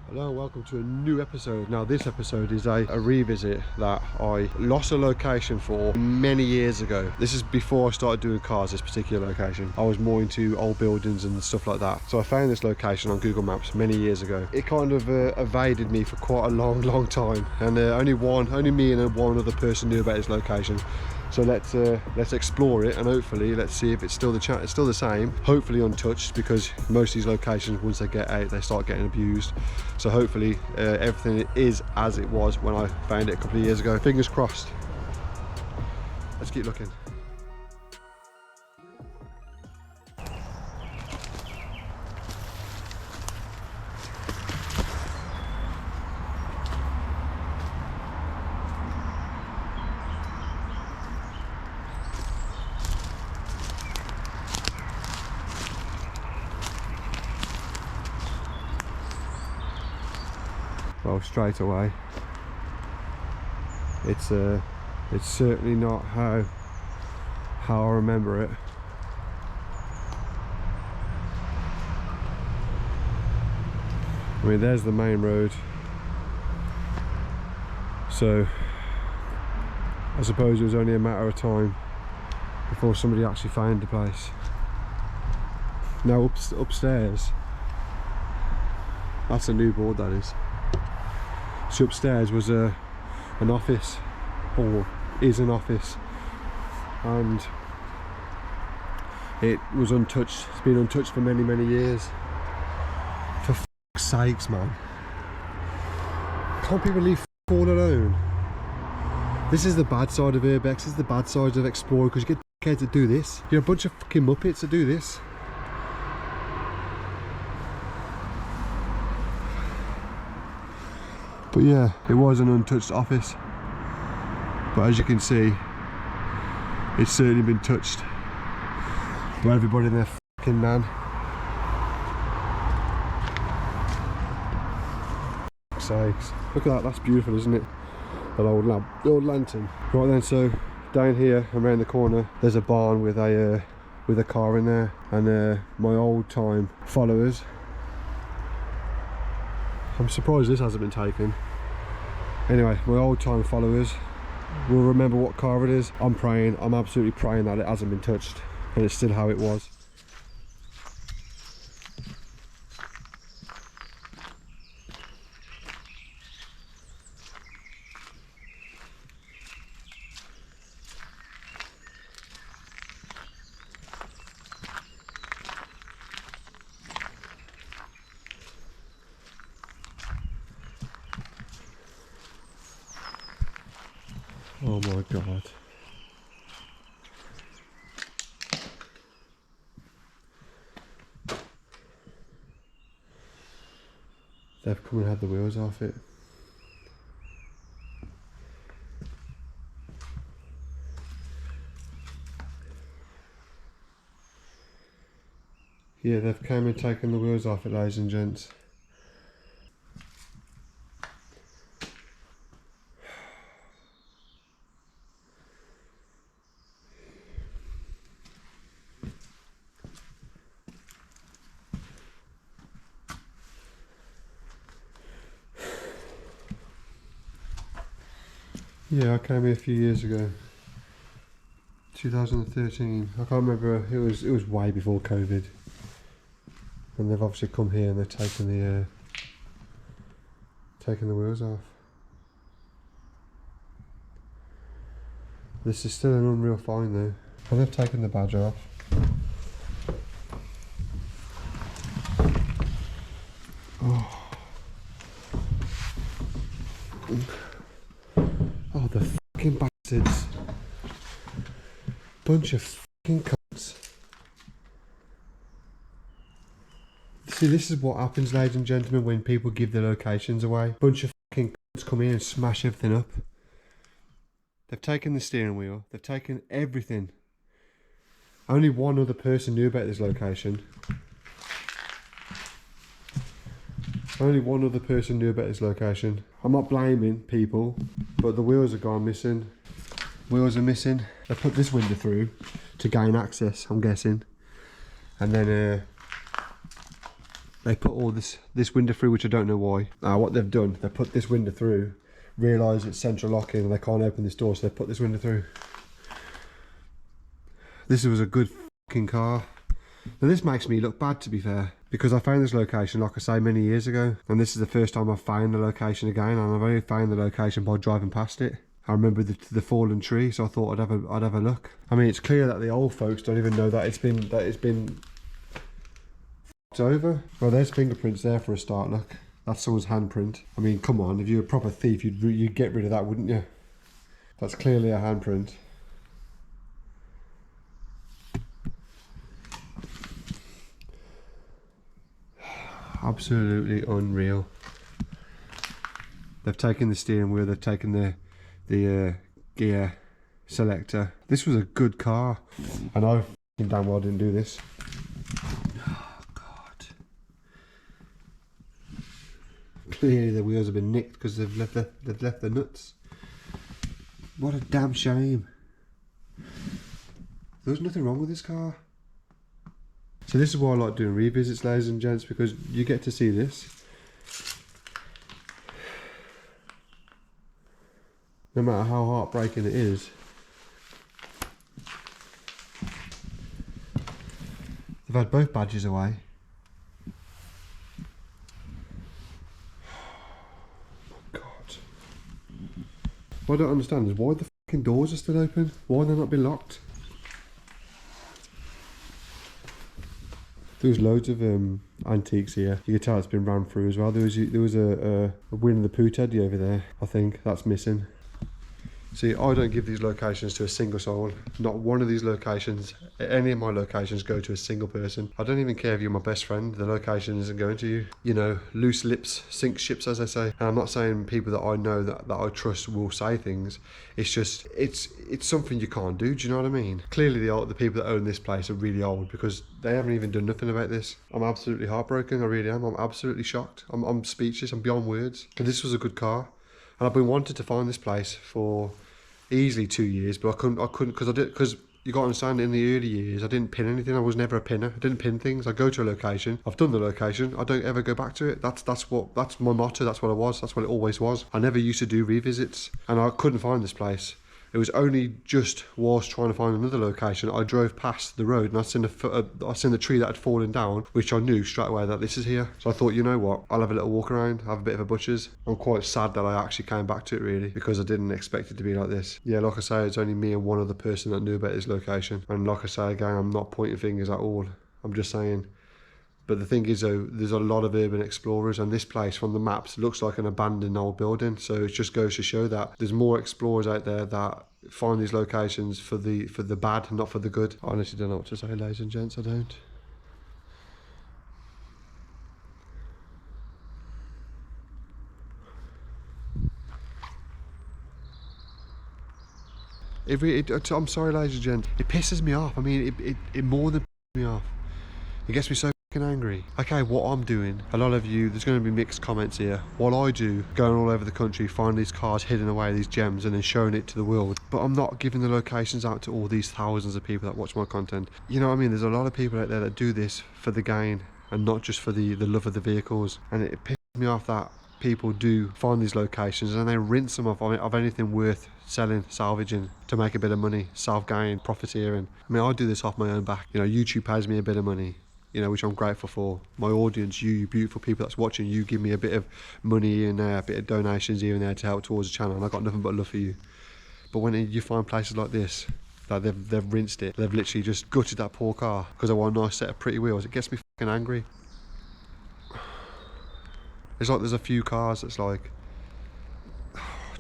Hello and welcome to a new episode. Now this episode is a revisit that I lost a location for many years ago. This is before I started doing cars, this particular location. I was more into old buildings and stuff like that. So I found this location on Google Maps many years ago. It kind of evaded me for quite a long time, and only me and one other person knew about this location. So let's explore it, and hopefully let's see if it's still the same. Hopefully untouched, because most of these locations, once they get out, they start getting abused. So hopefully everything is as it was when I found it a couple of years ago. Fingers crossed. Let's keep looking. Well, straight away, it's certainly not how I remember it. I mean, there's the main road, so I suppose it was only a matter of time before somebody actually found the place. Now upstairs, that's a new board, that is. So upstairs was an office, or is an office, and it was untouched. It's been untouched for many years. For f***'s sakes, man. Can't people leave all alone? This is the bad side of Urbex. This is the bad side of Explorer, because you get kids to do this. You're a bunch of fucking muppets to do this. But yeah, it was an untouched office, but as you can see, it's certainly been touched by everybody and their fucking nan. Sakes. Look at that, that's beautiful, isn't it? That old lamp, the old lantern. Right then, so down here and around the corner, there's a barn with a car in there, and my old time followers. I'm surprised this hasn't been taken. Anyway, my old time followers will remember what car it is. I'm absolutely praying that it hasn't been touched and it's still how it was. Oh my god. They've come and had the wheels off it. Yeah, they've come and taken the wheels off it, ladies and gents. Yeah, I came here a few years ago, 2013. I can't remember. It was way before COVID, and they've obviously come here and they've taken the wheels off. This is still an unreal find though, and they've taken the badge off. Oh. Oh, the fucking bastards. Bunch of fucking cunts. See, this is what happens, ladies and gentlemen, when people give their locations away. Bunch of fucking cunts come in and smash everything up. They've taken the steering wheel. They've taken everything. Only one other person knew about this location. Only one other person knew about this location. I'm not blaming people, but the wheels are gone missing. Wheels are missing. They put this window through to gain access, I'm guessing. And then They put all this window through, which I don't know why. What they've done, they put this window through, realise it's central locking and they can't open this door, so they put this window through. This was a good fucking car. Now this makes me look bad, to be fair, because I found this location, like I say, many years ago, and this is the first time I've found the location again, and I've only found the location by driving past it. I remember the fallen tree, so I thought I'd have a look. I mean, it's clear that the old folks don't even know that it's been over. Well, there's fingerprints there for a start. Look, that's someone's handprint. I mean, come on, if you're a proper thief, you'd get rid of that, wouldn't you? That's clearly a handprint. Absolutely unreal. They've taken the steering wheel, they've taken the gear selector. This was a good car, and I damn well didn't do this. Oh God! Clearly the wheels have been nicked because they've left the nuts. What a damn shame. There was nothing wrong with this car. So this is why I like doing revisits, ladies and gents, because you get to see this. No matter how heartbreaking it is. They've had both badges away. Oh my God. What I don't understand is why the fucking doors are still open. Why have they not been locked? There was loads of antiques here. You can tell it's been ran through as well. There was a Winnie the Pooh teddy over there. I think that's missing. See, I don't give these locations to a single soul. Not one of these locations, any of my locations, go to a single person. I don't even care if you're my best friend, the location isn't going to you. You know, loose lips sink ships, as I say. And I'm not saying people that I know that I trust will say things. It's just, it's something you can't do, do you know what I mean? Clearly the people that own this place are really old, because they haven't even done nothing about this. I'm absolutely heartbroken, I really am. I'm absolutely shocked. I'm speechless, I'm beyond words. And this was a good car. And I've been wanting to find this place for easily 2 years, but I couldn't because you got to understand, in the early years I didn't pin anything. I was never a pinner. I didn't pin things. I go to a location, I've done the location, I don't ever go back to it. That's my motto. That's what I was. That's what it always was. I never used to do revisits, and I couldn't find this place. It was only just whilst trying to find another location, I drove past the road and I seen the tree that had fallen down, which I knew straight away that this is here. So I thought, you know what, I'll have a little walk around, have a bit of a butcher's. I'm quite sad that I actually came back to it, really, because I didn't expect it to be like this. Yeah, like I say, it's only me and one other person that knew about this location. And like I say again, I'm not pointing fingers at all. I'm just saying. But the thing is though, there's a lot of urban explorers, and this place from the maps looks like an abandoned old building. So it just goes to show that there's more explorers out there that find these locations for the bad, not for the good. I honestly don't know what to say, ladies and gents, I don't. I'm sorry, ladies and gents, it pisses me off. I mean, it more than pisses me off. It gets me so angry. Okay, what I'm doing, a lot of you, there's going to be mixed comments here. What I do, going all over the country, find these cars hidden away, these gems, and then showing it to the world. But I'm not giving the locations out to all these thousands of people that watch my content. You know what I mean? There's a lot of people out there that do this for the gain and not just for the love of the vehicles. And it pisses me off that people do find these locations and they rinse them of anything worth selling, salvaging, to make a bit of money, self-gain, profiteering. I mean, I do this off my own back. You know, YouTube pays me a bit of money, you know, which I'm grateful for. My audience, you beautiful people that's watching, you give me a bit of money and a bit of donations here and there to help towards the channel, and I've got nothing but love for you. But when you find places like this, that they've rinsed it, they've literally just gutted that poor car because I want a nice set of pretty wheels, it gets me fucking angry. It's like there's a few cars that's like,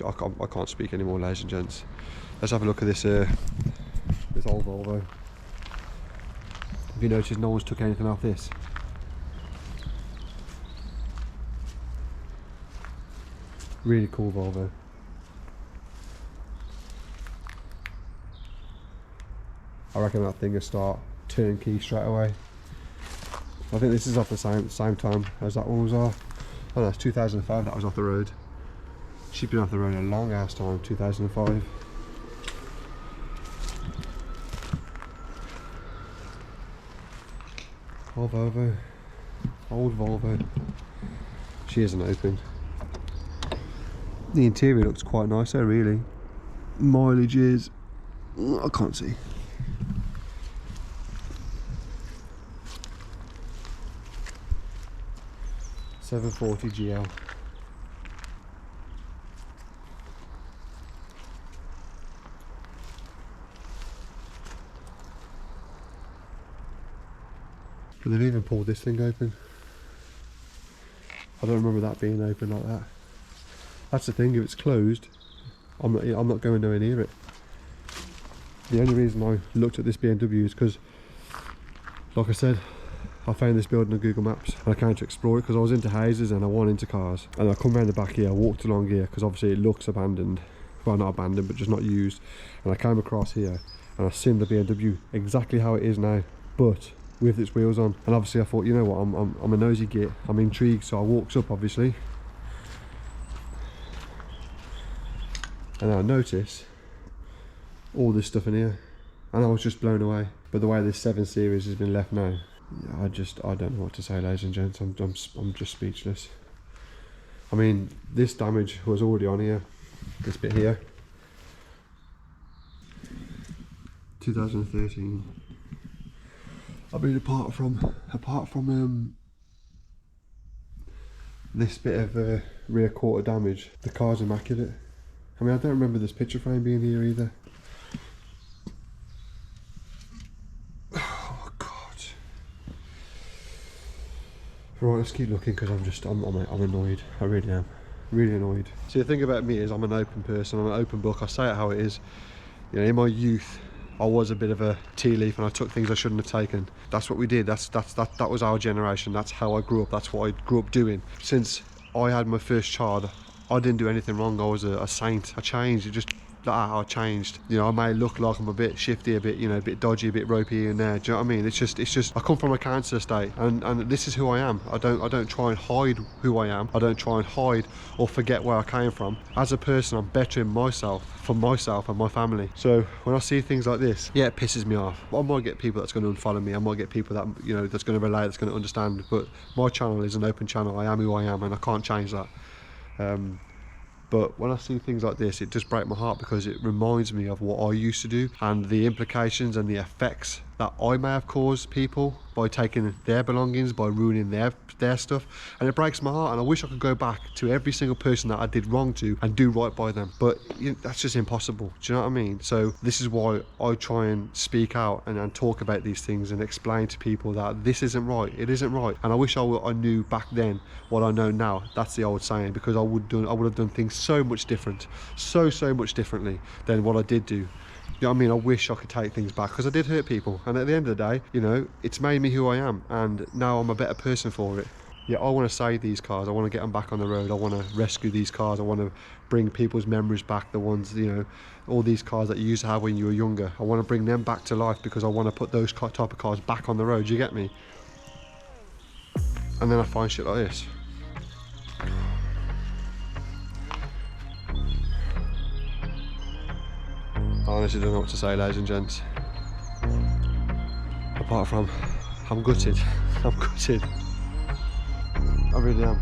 I can't speak anymore, ladies and gents. Let's have a look at this old Volvo. Have you noticed no one's took anything off this? Really cool Volvo. I reckon that thing will start turnkey straight away. I think this is off the same time as that one was off. Oh no, it's 2005 that was off the road. She's been off the road a long ass time, 2005. Oh Volvo, Old Volvo. She isn't open. The interior looks quite nice though, really. Mileage is... I can't see. $740 GL. But they've even pulled this thing open. I don't remember that being open like that. That's the thing, if it's closed, I'm not going nowhere near it. The only reason I looked at this BMW is because, like I said, I found this building on Google Maps and I came to explore it because I was into houses and I wasn't into cars. And I come around the back here, I walked along here because obviously it looks abandoned. Well, not abandoned, but just not used. And I came across here and I seen the BMW exactly how it is now, but with its wheels on. And obviously I thought, you know what, I'm a nosy git, I'm intrigued, so I walked up obviously. And I noticed all this stuff in here and I was just blown away. But the way this 7 Series has been left now, I don't know what to say, ladies and gents. I'm just speechless. I mean, this damage was already on here, this bit here. 2013. I mean, apart from this bit of rear quarter damage, the car's immaculate. I mean, I don't remember this picture frame being here either. Oh God. Right, let's keep looking because I'm annoyed. I really am. Really annoyed. See, the thing about me is I'm an open person, I'm an open book. I say it how it is. You know, in my youth, I was a bit of a tea leaf and I took things I shouldn't have taken. That's what we did. That was our generation. That's how I grew up. That's what I grew up doing. Since I had my first child, I didn't do anything wrong. I was a saint. I changed. It just I changed. You know, I may look like I'm a bit shifty, a bit, you know, a bit dodgy, a bit ropey here and there. Do you know what I mean? It's just I come from a cancer estate, and this is who I am. I don't try and hide who I am. I don't try and hide or forget where I came from. As a person, I'm bettering myself for myself and my family. So when I see things like this, yeah, it pisses me off. I might get people that's going to unfollow me. I might get people that, you know, that's going to relate, that's going to understand. But my channel is an open channel. I am who I am, and I can't change that. But when I see things like this, it just breaks my heart because it reminds me of what I used to do and the implications and the effects that I may have caused people by taking their belongings, by ruining their stuff. And it breaks my heart, and I wish I could go back to every single person that I did wrong to and do right by them. But you know, that's just impossible. Do you know what I mean? So this is why I try and speak out and talk about these things and explain to people that this isn't right. It isn't right. And I wish I knew back then what I know now. That's the old saying, because I would have done things so much different, so much differently than what I did do. You know what I mean? I wish I could take things back because I did hurt people, and at the end of the day, you know, it's made me who I am, and now I'm a better person for it. Yeah, I want to save these cars. I want to get them back on the road. I want to rescue these cars. I want to bring people's memories back, the ones, you know, all these cars that you used to have when you were younger. I want to bring them back to life because I want to put those type of cars back on the road. You get me? And then I find shit like this. I honestly don't know what to say, ladies and gents. Apart from, I'm gutted. I'm gutted. I really am.